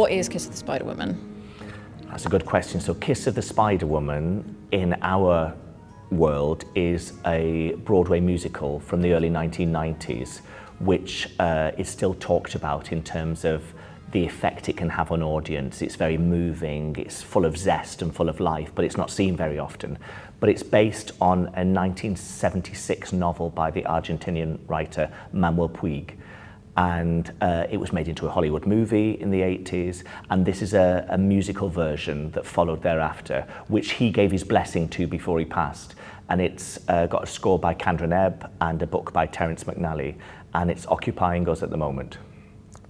what is Kiss of the Spider Woman? That's a good question. So Kiss of the Spider Woman in our world is a Broadway musical from the early 1990s, which is still talked about in terms of the effect it can have on audience. It's very moving, it's full of zest and full of life, but it's not seen very often. But it's based on a 1976 novel by the Argentinian writer Manuel Puig. And it was made into a Hollywood movie in the 80s, and this is a musical version that followed thereafter, which he gave his blessing to before he passed. And it's got a score by Candron Ebb and a book by Terence McNally, and it's occupying us at the moment.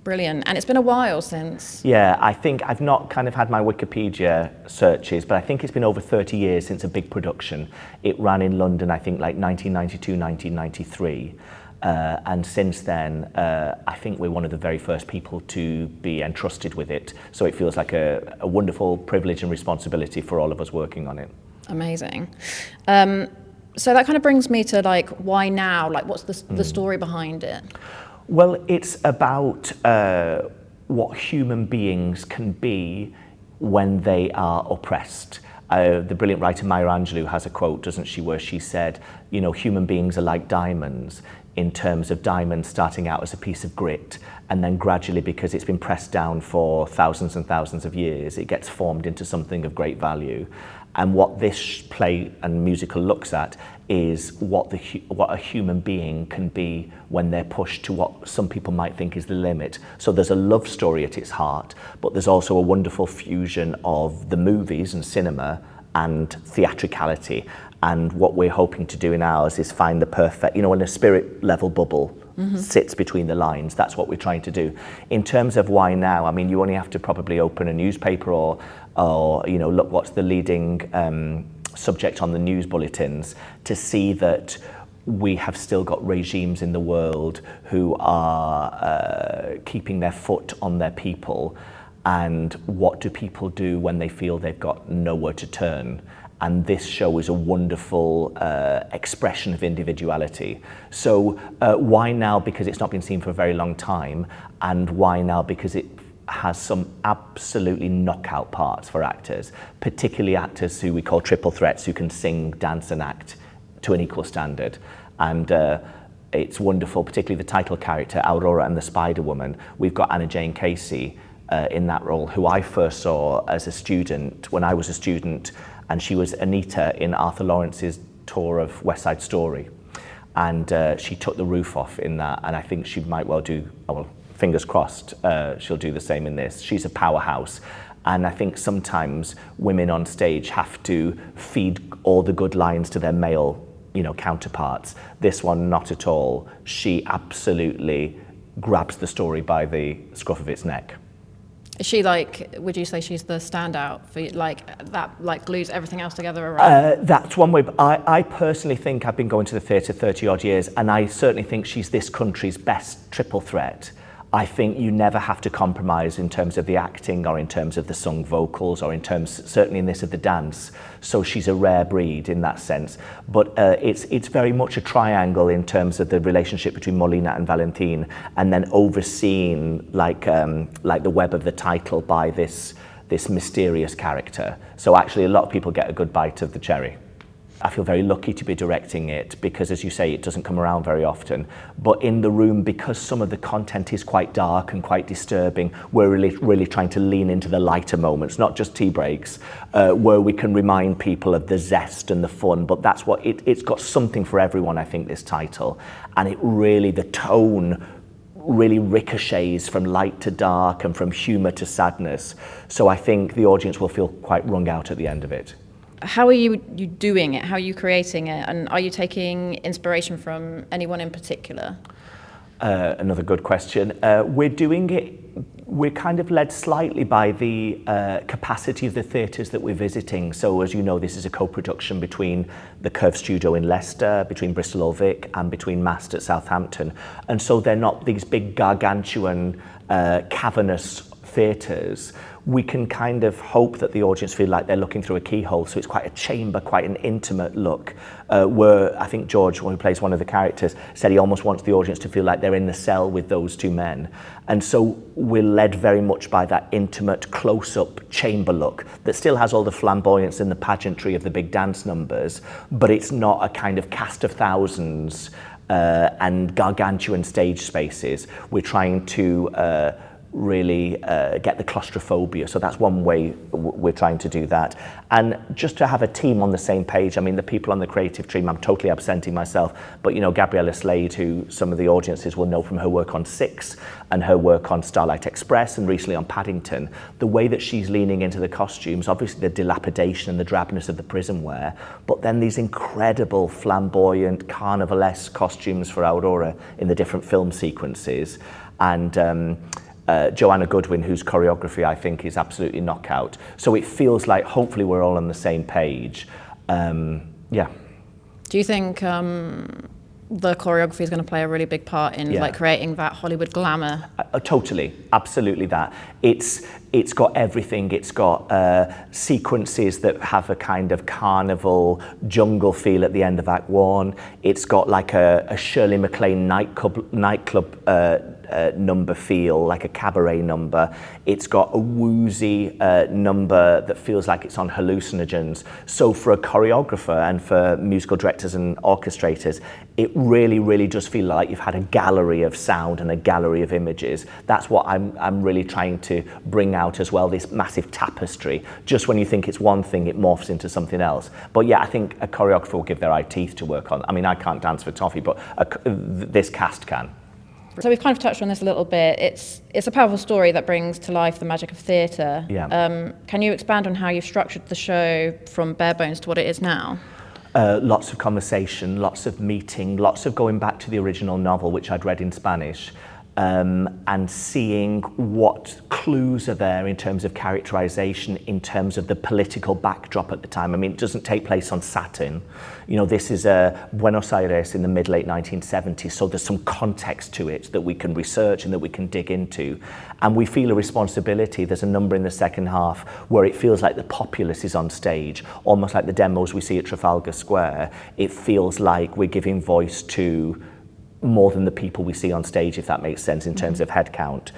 Brilliant. And it's been a while since. Yeah, I think I've not kind of had my Wikipedia searches, but I think it's been over 30 years since a big production. It ran in London, I think, like 1992, 1993. And since then, I think we're one of the very first people to be entrusted with it. So it feels like a wonderful privilege and responsibility for all of us working on it. Amazing. So that kind of brings me to like, why now? Like, what's the story behind it? Well, it's about what human beings can be when they are oppressed. The brilliant writer Maya Angelou has a quote, doesn't she, where she said, you know, human beings are like diamonds, in terms of diamonds starting out as a piece of grit, and then gradually, because it's been pressed down for thousands and thousands of years, it gets formed into something of great value. And what this play and musical looks at is what a human being can be when they're pushed to what some people might think is the limit. So there's a love story at its heart, but there's also a wonderful fusion of the movies and cinema and theatricality. And what we're hoping to do in ours is find the perfect, you know, when a spirit level bubble sits between the lines, that's what we're trying to do. In terms of why now, I mean, you only have to probably open a newspaper or you know, look what's the leading subject on the news bulletins to see that we have still got regimes in the world who are keeping their foot on their people. And what do people do when they feel they've got nowhere to turn? And this show is a wonderful expression of individuality. So why now? Because it's not been seen for a very long time. And why now? Because it has some absolutely knockout parts for actors, particularly actors who we call triple threats, who can sing, dance and act to an equal standard. And it's wonderful, particularly the title character, Aurora and the Spider Woman. We've got Anna Jane Casey in that role, who I first saw as a student, when I was a student, and she was Anita in Arthur Lawrence's tour of West Side Story. And she took the roof off in that, and I think she might well do, well, fingers crossed, she'll do the same in this. She's a powerhouse. And I think sometimes women on stage have to feed all the good lines to their male, you know, counterparts. This one, not at all. She absolutely grabs the story by the scruff of its neck. Is she like, would you say she's the standout for you, like that, like glues everything else together around? That's one way. I personally think, I've been going to the theatre 30 odd years, and I certainly think she's this country's best triple threat. I think you never have to compromise in terms of the acting or in terms of the sung vocals or in terms, certainly in this, of the dance. So she's a rare breed in that sense. But it's very much a triangle in terms of the relationship between Molina and Valentin, and then overseen like the web of the title by this mysterious character. So actually a lot of people get a good bite of the cherry. I feel very lucky to be directing it because, as you say, it doesn't come around very often. But in the room, because some of the content is quite dark and quite disturbing, we're really trying to lean into the lighter moments, not just tea breaks, where we can remind people of the zest and the fun. But that's what it's got something for everyone, I think, this title. And it really, the tone really ricochets from light to dark and from humour to sadness. So I think the audience will feel quite wrung out at the end of it. How are you doing it? How are you creating it? And are you taking inspiration from anyone in particular? Another good question. We're doing it, we're kind of led slightly by the capacity of the theatres that we're visiting. So as you know, this is a co-production between the Curve Studio in Leicester, between Bristol Old Vic and between Mast at Southampton. And so they're not these big gargantuan, cavernous theatres, we can kind of hope that the audience feel like they're looking through a keyhole, so it's quite a chamber, quite an intimate look, where I think George, who plays one of the characters, said he almost wants the audience to feel like they're in the cell with those two men. And so we're led very much by that intimate, close-up chamber look that still has all the flamboyance and the pageantry of the big dance numbers, but it's not a kind of cast of thousands and gargantuan stage spaces. We're trying to really get the claustrophobia. So that's one way we're trying to do that. And just to have a team on the same page. I mean, the people on the creative team, I'm totally absenting myself, but you know, Gabriella Slade, who some of the audiences will know from her work on Six and her work on Starlight Express and recently on Paddington, the way that she's leaning into the costumes, obviously the dilapidation and the drabness of the prison wear, but then these incredible flamboyant carnivalesque costumes for Aurora in the different film sequences. And Joanna Goodwin, whose choreography I think is absolutely knockout. So it feels like hopefully we're all on the same page. Yeah. Do you think the choreography is going to play a really big part in like creating that Hollywood glamour? Totally, absolutely that. It's got everything. It's got sequences that have a kind of carnival jungle feel at the end of Act One. It's got like a Shirley MacLaine nightclub number feel, like a cabaret number. It's got a woozy number that feels like it's on hallucinogens. So for a choreographer and for musical directors and orchestrators, it really, really does feel like you've had a gallery of sound and a gallery of images. That's what I'm really trying to bring out as well, this massive tapestry. Just when you think it's one thing, it morphs into something else. But yeah, I think a choreographer will give their eye teeth to work on. I mean, I can't dance for toffee, but this cast can. So we've kind of touched on this a little bit. It's a powerful story that brings to life the magic of theatre. Yeah. Can you expand on how you've structured the show from bare bones to what it is now? Lots of conversation, lots of meeting, lots of going back to the original novel, which I'd read in Spanish, and seeing what clues are there in terms of characterization, in terms of the political backdrop at the time. I mean, it doesn't take place on Saturn. You know, this is Buenos Aires in the mid-late 1970s, so there's some context to it that we can research and that we can dig into. And we feel a responsibility. There's a number in the second half where it feels like the populace is on stage, almost like the demos we see at Trafalgar Square. It feels like we're giving voice to more than the people we see on stage, if that makes sense, in terms of head count.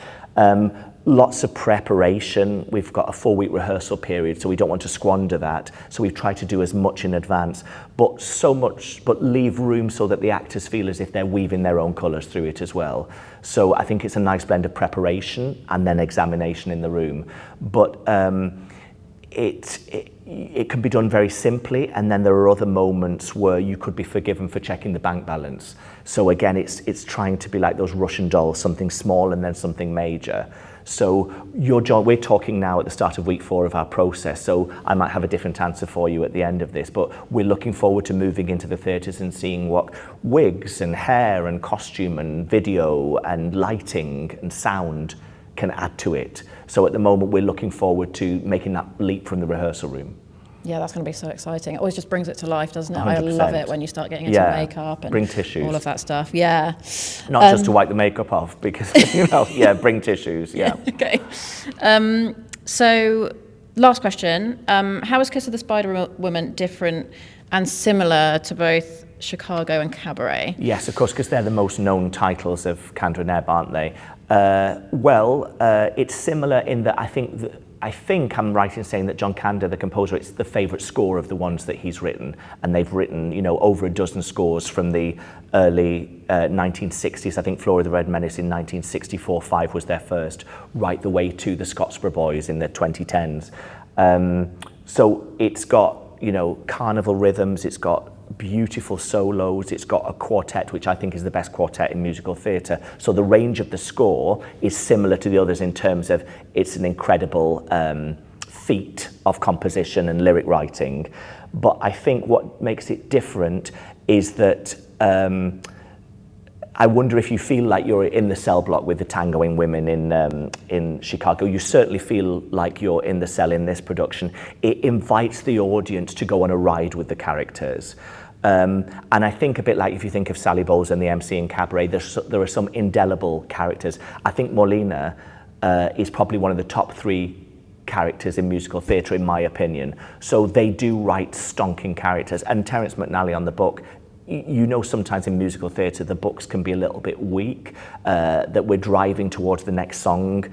Lots of preparation. We've got a 4-week rehearsal period, so we don't want to squander that. So we've tried to do as much in advance, but leave room so that the actors feel as if they're weaving their own colours through it as well. So I think it's a nice blend of preparation and then examination in the room. But it can be done very simply, and then there are other moments where you could be forgiven for checking the bank balance. So again, it's trying to be like those Russian dolls, something small and then something major. So we're talking now at the start of week 4 of our process, so I might have a different answer for you at the end of this, but we're looking forward to moving into the theatres and seeing what wigs and hair and costume and video and lighting and sound can add to it. So at the moment, we're looking forward to making that leap from the rehearsal room. Yeah, that's going to be so exciting. It always just brings it to life, doesn't it? 100%. I love it when you start getting into makeup and bring tissues. all of that stuff. Yeah. Not just to wipe the makeup off, because, you know, bring tissues, yeah. Okay. So, last question. How is Kiss of the Spider Woman different and similar to both Chicago and Cabaret? Yes, of course, because they're the most known titles of Kander and Ebb, aren't they? It's similar in that I think I'm right in saying that John Kander, the composer, it's the favourite score of the ones that he's written, and they've written, you know, over a dozen scores from the early 1960s. I think Flora the Red Menace in 1964, 5 was their first, right the way to the Scottsboro Boys in the 2010s. So it's got, you know, carnival rhythms, it's got beautiful solos, it's got a quartet, which I think is the best quartet in musical theatre. So the range of the score is similar to the others in terms of it's an incredible feat of composition and lyric writing. But I think what makes it different is that I wonder if you feel like you're in the cell block with the tangoing women in Chicago. You certainly feel like you're in the cell in this production. It invites the audience to go on a ride with the characters. And I think a bit like if you think of Sally Bowles and the MC in Cabaret, there are some indelible characters. I think Molina is probably one of the top 3 characters in musical theatre, in my opinion. So they do write stonking characters. And Terence McNally on the book, you know, sometimes in musical theatre the books can be a little bit weak, that we're driving towards the next song,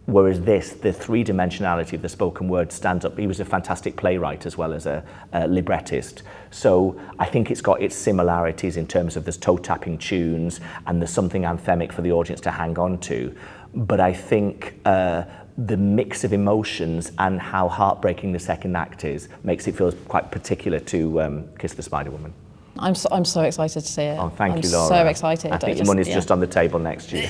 whereas this, the 3-dimensionality of the spoken word stands up. He was a fantastic playwright as well as a librettist. So I think it's got its similarities in terms of there's toe-tapping tunes and there's something anthemic for the audience to hang on to. But I think the mix of emotions and how heartbreaking the second act is makes it feel quite particular to Kiss the Spider Woman. I'm so excited to see it. Oh, thank you, I'm Laura. so excited. I think your money's just on the table next year.